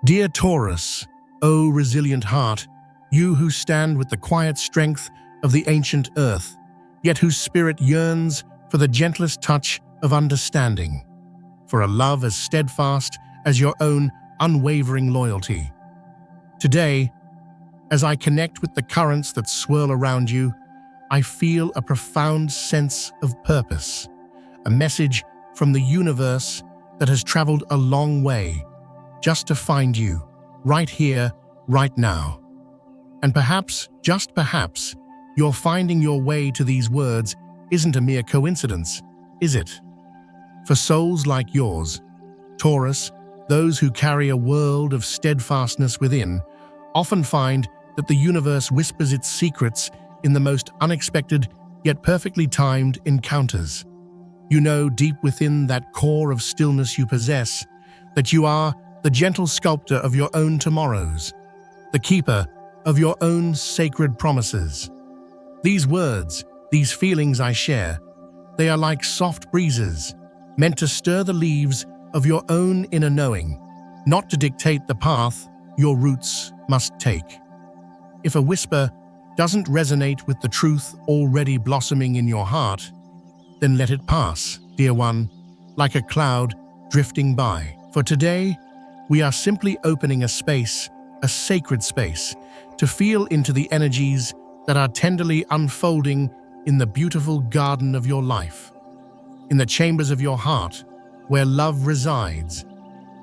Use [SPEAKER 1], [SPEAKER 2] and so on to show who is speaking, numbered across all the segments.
[SPEAKER 1] Dear Taurus, O resilient heart, you who stand with the quiet strength of the ancient earth, yet whose spirit yearns for the gentlest touch of understanding, for a love as steadfast as your own unwavering loyalty. Today, as I connect with the currents that swirl around you, I feel a profound sense of purpose, a message from the universe that has traveled a long way just to find you, right here, right now. And perhaps, just perhaps, your finding your way to these words isn't a mere coincidence, is it? For souls like yours, Taurus, those who carry a world of steadfastness within, often find that the universe whispers its secrets in the most unexpected yet perfectly timed encounters. You know deep within that core of stillness you possess that you are the gentle sculptor of your own tomorrows, the keeper of your own sacred promises. These words, these feelings I share, they are like soft breezes, meant to stir the leaves of your own inner knowing, not to dictate the path your roots must take. If a whisper doesn't resonate with the truth already blossoming in your heart, then let it pass, dear one, like a cloud drifting by. For today, we are simply opening a space, a sacred space, to feel into the energies that are tenderly unfolding in the beautiful garden of your life, in the chambers of your heart, where love resides,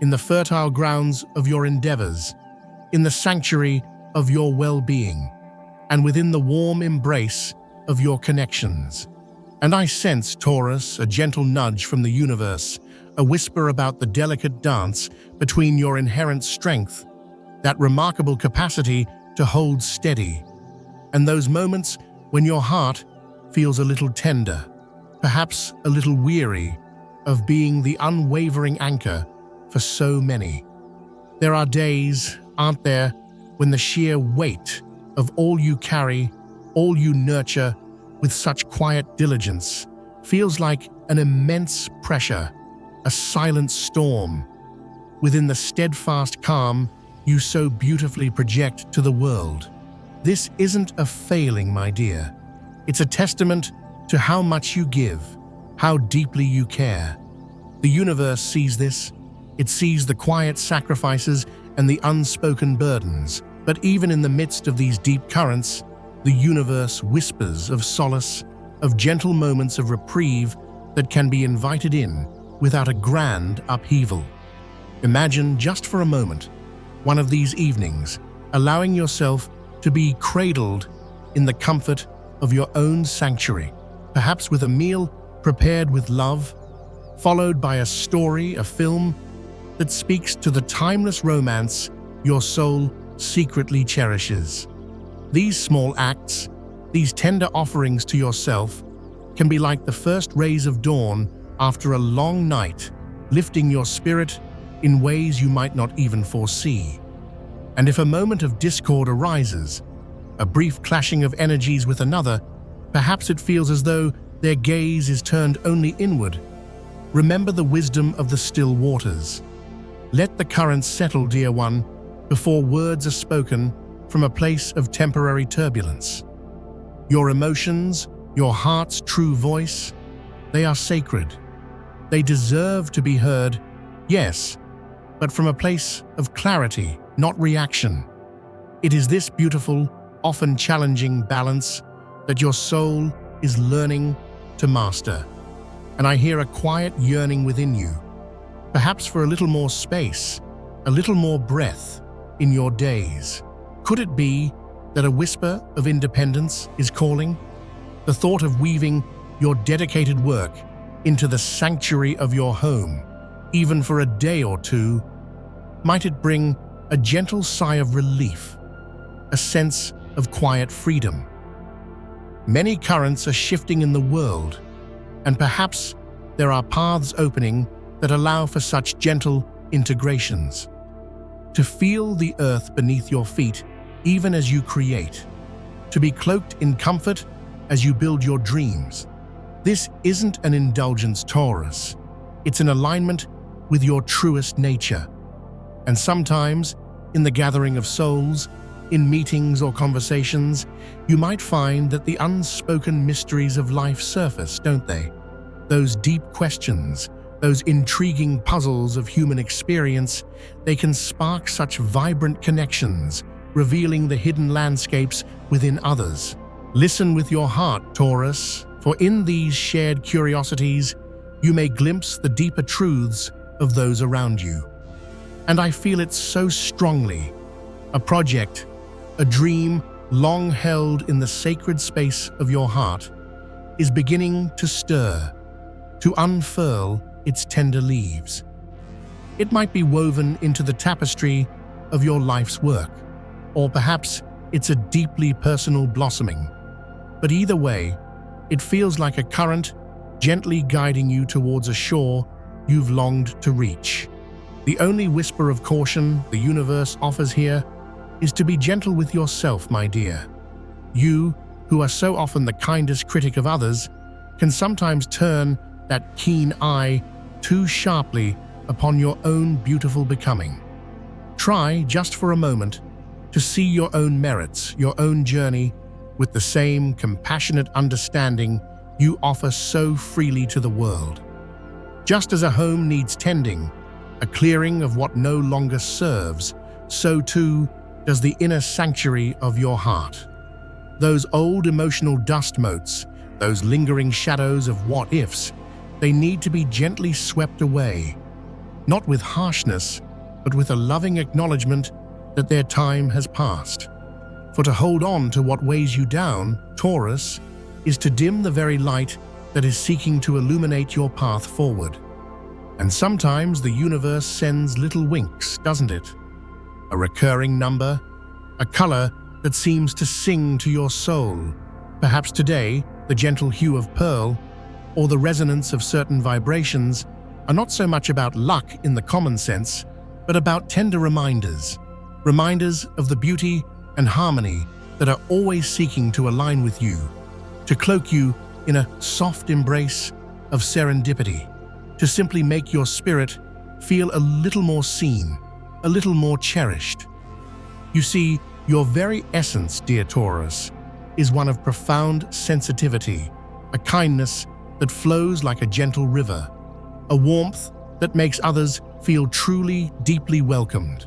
[SPEAKER 1] in the fertile grounds of your endeavors, in the sanctuary of your well-being, and within the warm embrace of your connections. And I sense, Taurus, a gentle nudge from the universe, a whisper about the delicate dance between your inherent strength, that remarkable capacity to hold steady, and those moments when your heart feels a little tender, perhaps a little weary of being the unwavering anchor for so many. There are days, aren't there, when the sheer weight of all you carry, all you nurture with such quiet diligence, feels like an immense pressure, a silent storm, within the steadfast calm you so beautifully project to the world. This isn't a failing, my dear. It's a testament to how much you give, how deeply you care. The universe sees this. It sees the quiet sacrifices and the unspoken burdens. But even in the midst of these deep currents, the universe whispers of solace, of gentle moments of reprieve that can be invited in without a grand upheaval. Imagine, just for a moment, one of these evenings, allowing yourself to be cradled in the comfort of your own sanctuary, perhaps with a meal prepared with love, followed by a story, a film that speaks to the timeless romance your soul secretly cherishes. These small acts, these tender offerings to yourself, can be like the first rays of dawn after a long night, lifting your spirit in ways you might not even foresee. And if a moment of discord arises, a brief clashing of energies with another, perhaps it feels as though their gaze is turned only inward. Remember the wisdom of the still waters. Let the currents settle, dear one, before words are spoken from a place of temporary turbulence. Your emotions, your heart's true voice, they are sacred. They deserve to be heard, yes, but from a place of clarity, not reaction. It is this beautiful, often challenging balance that your soul is learning to master. And I hear a quiet yearning within you, perhaps for a little more space, a little more breath in your days. Could it be that a whisper of independence is calling? The thought of weaving your dedicated work into the sanctuary of your home, even for a day or two, might it bring a gentle sigh of relief, a sense of quiet freedom? Many currents are shifting in the world, and perhaps there are paths opening that allow for such gentle integrations. To feel the earth beneath your feet even as you create, to be cloaked in comfort as you build your dreams. This isn't an indulgence, Taurus. It's an alignment with your truest nature. And sometimes, in the gathering of souls, in meetings or conversations, you might find that the unspoken mysteries of life surface, don't they? Those deep questions, those intriguing puzzles of human experience, they can spark such vibrant connections, revealing the hidden landscapes within others. Listen with your heart, Taurus, for in these shared curiosities, you may glimpse the deeper truths of those around you. And I feel it so strongly. A project, a dream long held in the sacred space of your heart, is beginning to stir, to unfurl its tender leaves. It might be woven into the tapestry of your life's work, or perhaps it's a deeply personal blossoming. But either way, it feels like a current gently guiding you towards a shore you've longed to reach. The only whisper of caution the universe offers here is to be gentle with yourself, my dear. You, who are so often the kindest critic of others, can sometimes turn that keen eye too sharply upon your own beautiful becoming. Try, just for a moment, to see your own merits, your own journey, with the same compassionate understanding you offer so freely to the world. Just as a home needs tending, a clearing of what no longer serves, so too does the inner sanctuary of your heart. Those old emotional dust motes, those lingering shadows of what-ifs, they need to be gently swept away, not with harshness, but with a loving acknowledgement that their time has passed. For to hold on to what weighs you down, Taurus, is to dim the very light that is seeking to illuminate your path forward. And sometimes the universe sends little winks, doesn't it? A recurring number, a color that seems to sing to your soul. Perhaps today, the gentle hue of pearl, or the resonance of certain vibrations, are not so much about luck in the common sense, but about tender reminders of the beauty and harmony that are always seeking to align with you, to cloak you in a soft embrace of serendipity, to simply make your spirit feel a little more seen, a little more cherished. You see, your very essence, dear Taurus, is one of profound sensitivity, a kindness that flows like a gentle river, a warmth that makes others feel truly, deeply welcomed.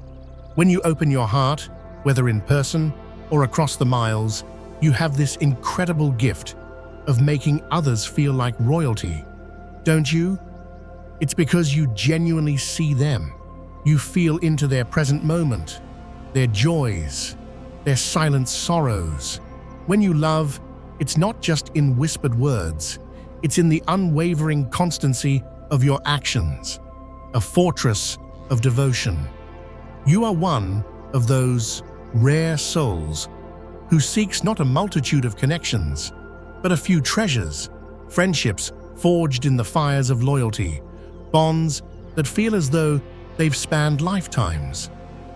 [SPEAKER 1] When you open your heart, whether in person or across the miles, you have this incredible gift of making others feel like royalty, don't you? It's because you genuinely see them. You feel into their present moment, their joys, their silent sorrows. When you love, it's not just in whispered words, it's in the unwavering constancy of your actions, a fortress of devotion. You are one of those rare souls who seeks not a multitude of connections, but a few treasures, friendships forged in the fires of loyalty, bonds that feel as though they've spanned lifetimes.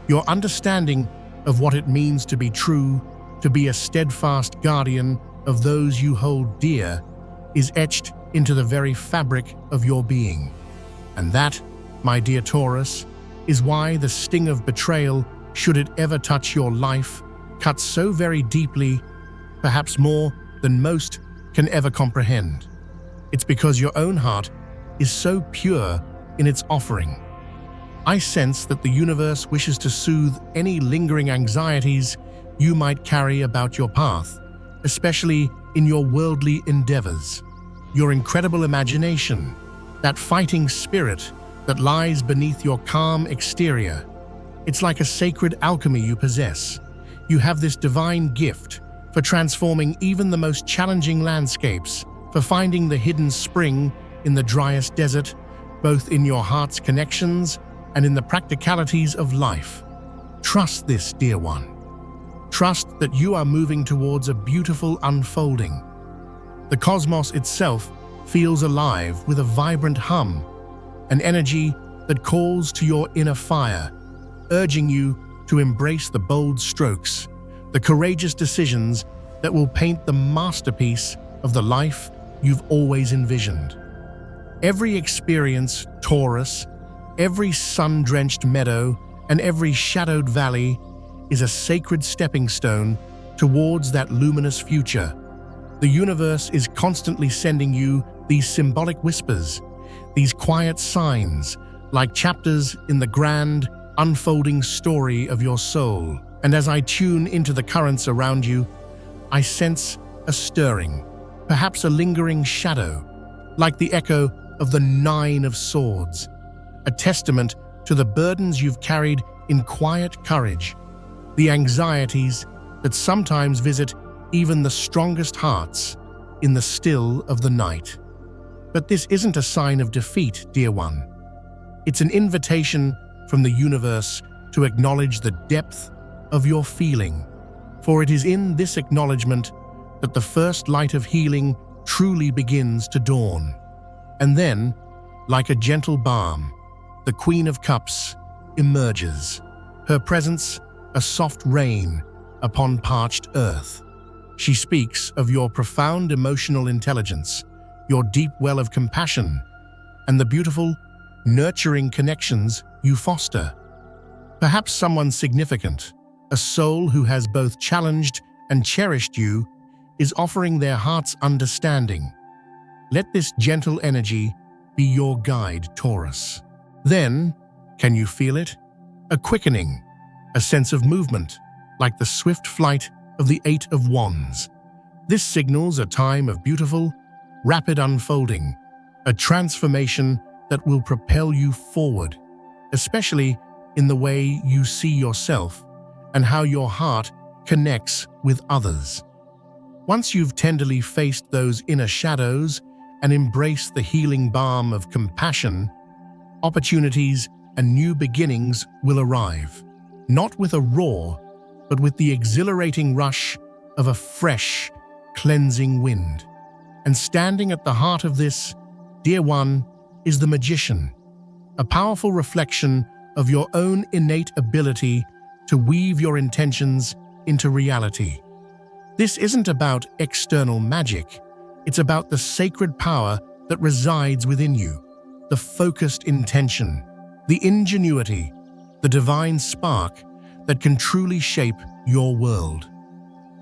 [SPEAKER 1] Your understanding of what it means to be true, to be a steadfast guardian of those you hold dear, is etched into the very fabric of your being. And that, my dear Taurus, is why the sting of betrayal, should it ever touch your life, cuts so very deeply, perhaps more than most can ever comprehend. It's because your own heart is so pure in its offering. I sense that the universe wishes to soothe any lingering anxieties you might carry about your path, especially in your worldly endeavors. Your incredible imagination, that fighting spirit that lies beneath your calm exterior. It's like a sacred alchemy you possess. You have this divine gift for transforming even the most challenging landscapes, for finding the hidden spring in the driest desert, both in your heart's connections and in the practicalities of life. Trust this, dear one. Trust that you are moving towards a beautiful unfolding. The cosmos itself feels alive with a vibrant hum, an energy that calls to your inner fire, urging you to embrace the bold strokes, the courageous decisions that will paint the masterpiece of the life you've always envisioned. Every experience, Taurus, every sun-drenched meadow, and every shadowed valley is a sacred stepping stone towards that luminous future. The universe is constantly sending you these symbolic whispers, these quiet signs, like chapters in the grand, unfolding story of your soul. And as I tune into the currents around you, I sense a stirring, perhaps a lingering shadow, like the echo of the Nine of Swords, a testament to the burdens you've carried in quiet courage, the anxieties that sometimes visit even the strongest hearts in the still of the night. But this isn't a sign of defeat, dear one. It's an invitation from the universe to acknowledge the depth of your feeling, for it is in this acknowledgement that the first light of healing truly begins to dawn. And then, like a gentle balm, the Queen of Cups emerges, her presence a soft rain upon parched earth. She speaks of your profound emotional intelligence, your deep well of compassion, and the beautiful, nurturing connections you foster. Perhaps someone significant, a soul who has both challenged and cherished you, is offering their heart's understanding. Let this gentle energy be your guide, Taurus. Then, can you feel it? A quickening, a sense of movement, like the swift flight of the Eight of Wands. This signals a time of beautiful, rapid unfolding, a transformation that will propel you forward, especially in the way you see yourself and how your heart connects with others. Once you've tenderly faced those inner shadows and embraced the healing balm of compassion, opportunities and new beginnings will arrive, not with a roar, but with the exhilarating rush of a fresh, cleansing wind. And standing at the heart of this, dear one, is the magician, a powerful reflection of your own innate ability to weave your intentions into reality. This isn't about external magic, it's about the sacred power that resides within you, the focused intention, the ingenuity, the divine spark that can truly shape your world.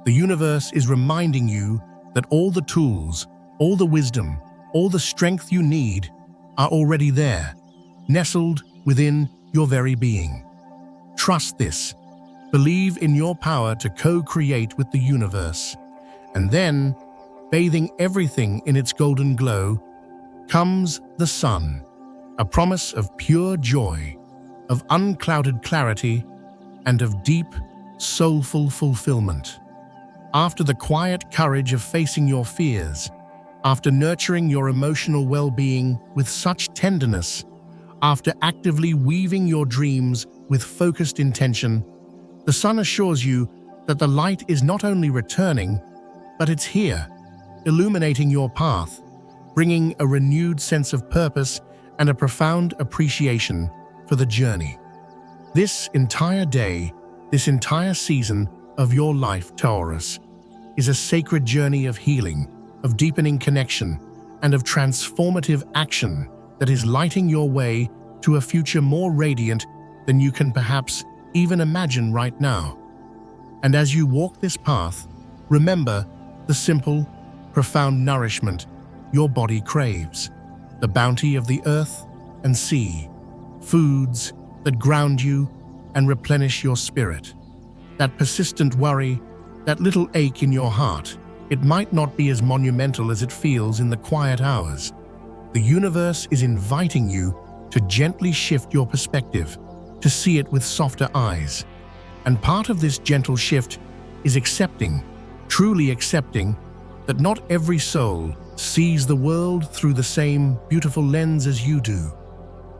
[SPEAKER 1] The universe is reminding you that all the tools, all the wisdom, all the strength you need are already there, nestled within your very being. Trust this. Believe in your power to co-create with the universe. And then, bathing everything in its golden glow, comes the sun, a promise of pure joy, of unclouded clarity, and of deep, soulful fulfillment. After the quiet courage of facing your fears, after nurturing your emotional well-being with such tenderness, after actively weaving your dreams with focused intention, the sun assures you that the light is not only returning, but it's here, illuminating your path, bringing a renewed sense of purpose and a profound appreciation for the journey. This entire day, this entire season of your life, Taurus, is a sacred journey of healing, of deepening connection, and of transformative action that is lighting your way to a future more radiant than you can perhaps even imagine right now. And as you walk this path, remember the simple, profound nourishment your body craves, the bounty of the earth and sea, foods that ground you and replenish your spirit. That persistent worry, that little ache in your heart, it might not be as monumental as it feels in the quiet hours. The universe is inviting you to gently shift your perspective, to see it with softer eyes. And part of this gentle shift is accepting, truly accepting, that not every soul sees the world through the same beautiful lens as you do.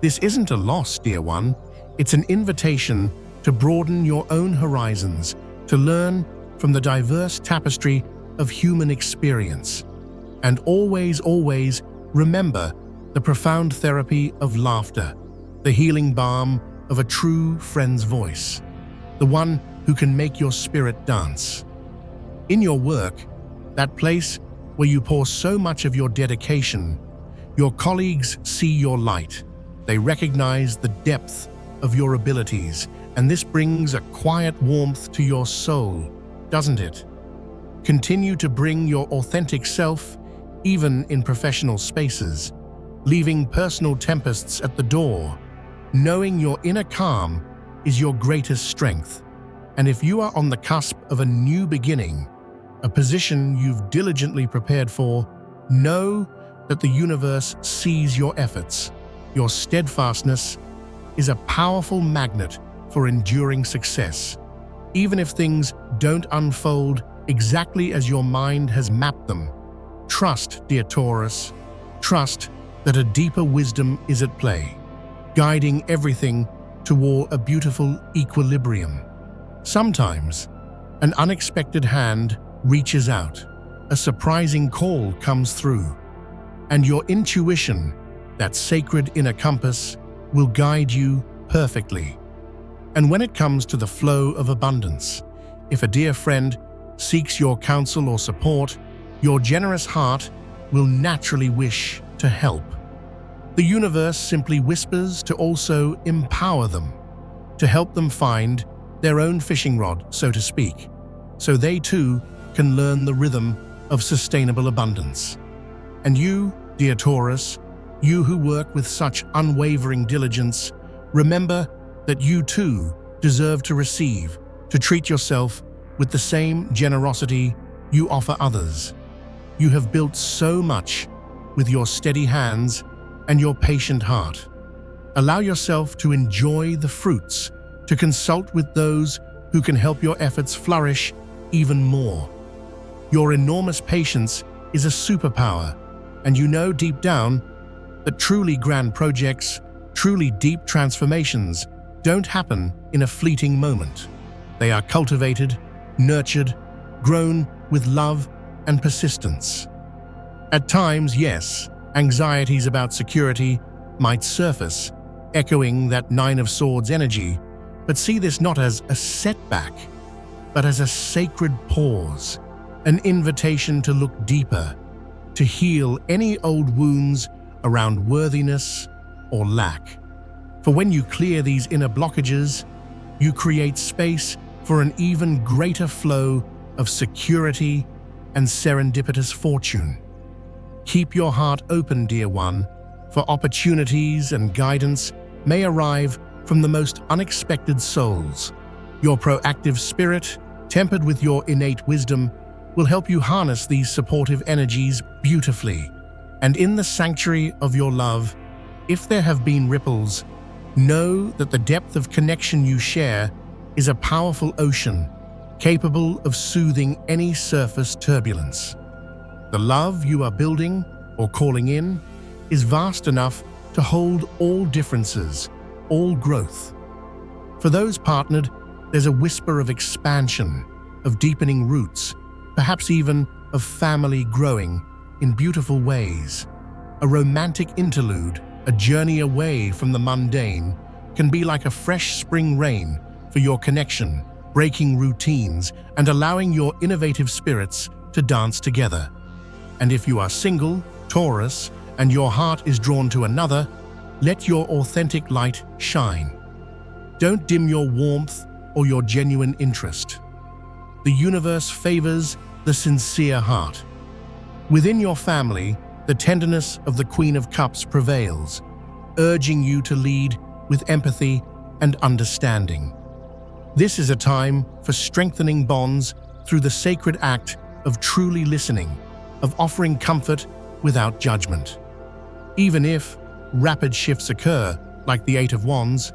[SPEAKER 1] This isn't a loss, dear one. It's an invitation to broaden your own horizons, to learn from the diverse tapestry of human experience. And always, always remember the profound therapy of laughter, the healing balm of a true friend's voice, the one who can make your spirit dance. In your work, that place where you pour so much of your dedication, your colleagues see your light. They recognize the depth of your abilities, and this brings a quiet warmth to your soul, doesn't it? Continue to bring your authentic self, even in professional spaces, leaving personal tempests at the door. Knowing your inner calm is your greatest strength. And if you are on the cusp of a new beginning, a position you've diligently prepared for, know that the universe sees your efforts. Your steadfastness is a powerful magnet for enduring success. Even if things don't unfold exactly as your mind has mapped them, trust, dear Taurus, trust that a deeper wisdom is at play, guiding everything toward a beautiful equilibrium. Sometimes, an unexpected hand reaches out, a surprising call comes through, and your intuition, that sacred inner compass, will guide you perfectly. And when it comes to the flow of abundance, if a dear friend seeks your counsel or support, your generous heart will naturally wish to help. The universe simply whispers to also empower them, to help them find their own fishing rod, so to speak, so they too can learn the rhythm of sustainable abundance. And you, dear Taurus, you who work with such unwavering diligence, remember that you too deserve to receive, to treat yourself with the same generosity you offer others. You have built so much with your steady hands and your patient heart. Allow yourself to enjoy the fruits, to consult with those who can help your efforts flourish even more. Your enormous patience is a superpower, and you know deep down that truly grand projects, truly deep transformations don't happen in a fleeting moment. They are cultivated, nurtured, grown with love and persistence. At times, yes, anxieties about security might surface, echoing that Nine of Swords energy, but see this not as a setback, but as a sacred pause, an invitation to look deeper, to heal any old wounds around worthiness or lack. For when you clear these inner blockages, you create space for an even greater flow of security and serendipitous fortune. Keep your heart open, dear one, for opportunities and guidance may arrive from the most unexpected souls. Your proactive spirit, tempered with your innate wisdom, will help you harness these supportive energies beautifully. And in the sanctuary of your love, if there have been ripples, know that the depth of connection you share is a powerful ocean, capable of soothing any surface turbulence. The love you are building or calling in is vast enough to hold all differences, all growth. For those partnered, there's a whisper of expansion, of deepening roots, perhaps even of family growing in beautiful ways. A romantic interlude, a journey away from the mundane, can be like a fresh spring rain for your connection, breaking routines and allowing your innovative spirits to dance together. And if you are single, Taurus, and your heart is drawn to another, let your authentic light shine. Don't dim your warmth or your genuine interest. The universe favors the sincere heart. Within your family, the tenderness of the Queen of Cups prevails, urging you to lead with empathy and understanding. This is a time for strengthening bonds through the sacred act of truly listening, of offering comfort without judgment. Even if rapid shifts occur, like the Eight of Wands,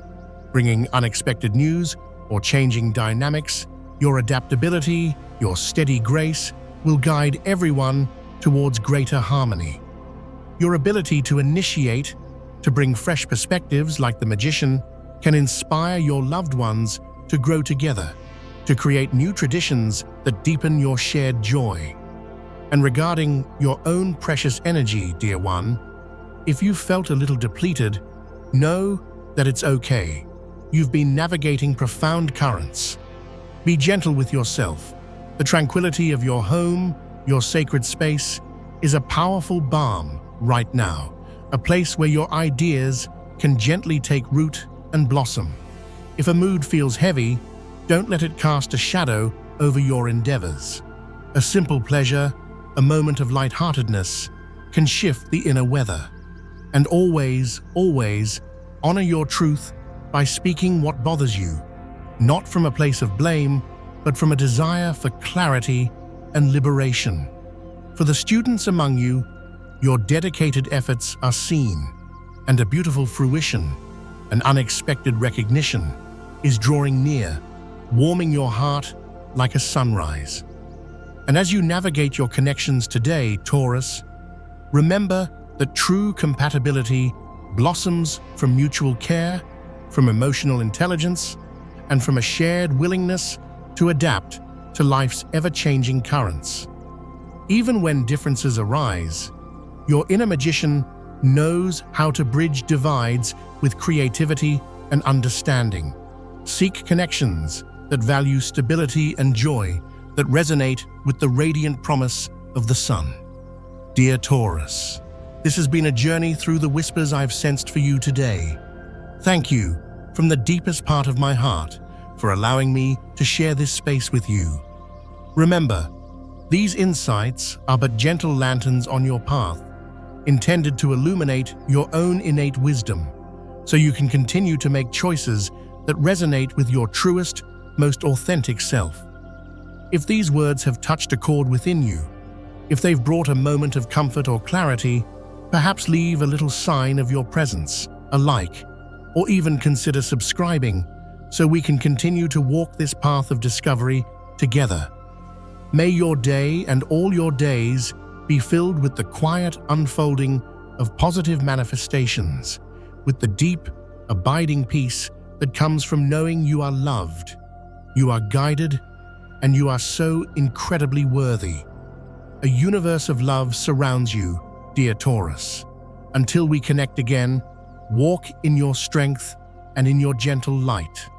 [SPEAKER 1] bringing unexpected news or changing dynamics, your adaptability, your steady grace will guide everyone towards greater harmony. Your ability to initiate, to bring fresh perspectives like the Magician, can inspire your loved ones to grow together, to create new traditions that deepen your shared joy. And regarding your own precious energy, dear one, if you felt a little depleted, know that it's okay. You've been navigating profound currents. Be gentle with yourself. The tranquility of your home, your sacred space, is a powerful balm right now, a place where your ideas can gently take root and blossom. If a mood feels heavy, don't let it cast a shadow over your endeavors. A simple pleasure, a moment of lightheartedness, can shift the inner weather. And always, always, honor your truth by speaking what bothers you, not from a place of blame, but from a desire for clarity and liberation. For the students among you, your dedicated efforts are seen, and a beautiful fruition, an unexpected recognition, is drawing near, warming your heart like a sunrise. And as you navigate your connections today, Taurus, remember that true compatibility blossoms from mutual care, from emotional intelligence, and from a shared willingness to adapt to life's ever-changing currents. Even when differences arise, your inner magician knows how to bridge divides with creativity and understanding. Seek connections that value stability and joy, that resonate with the radiant promise of the sun. Dear Taurus, this has been a journey through the whispers I've sensed for you today. Thank you from the deepest part of my heart for allowing me to share this space with you. Remember, these insights are but gentle lanterns on your path, intended to illuminate your own innate wisdom, so you can continue to make choices that resonate with your truest, most authentic self. If these words have touched a chord within you, if they've brought a moment of comfort or clarity, perhaps leave a little sign of your presence, a like, or even consider subscribing so we can continue to walk this path of discovery together. May your day and all your days be filled with the quiet unfolding of positive manifestations, with the deep, abiding peace that comes from knowing you are loved, you are guided, and you are so incredibly worthy. A universe of love surrounds you, dear Taurus. Until we connect again, walk in your strength and in your gentle light.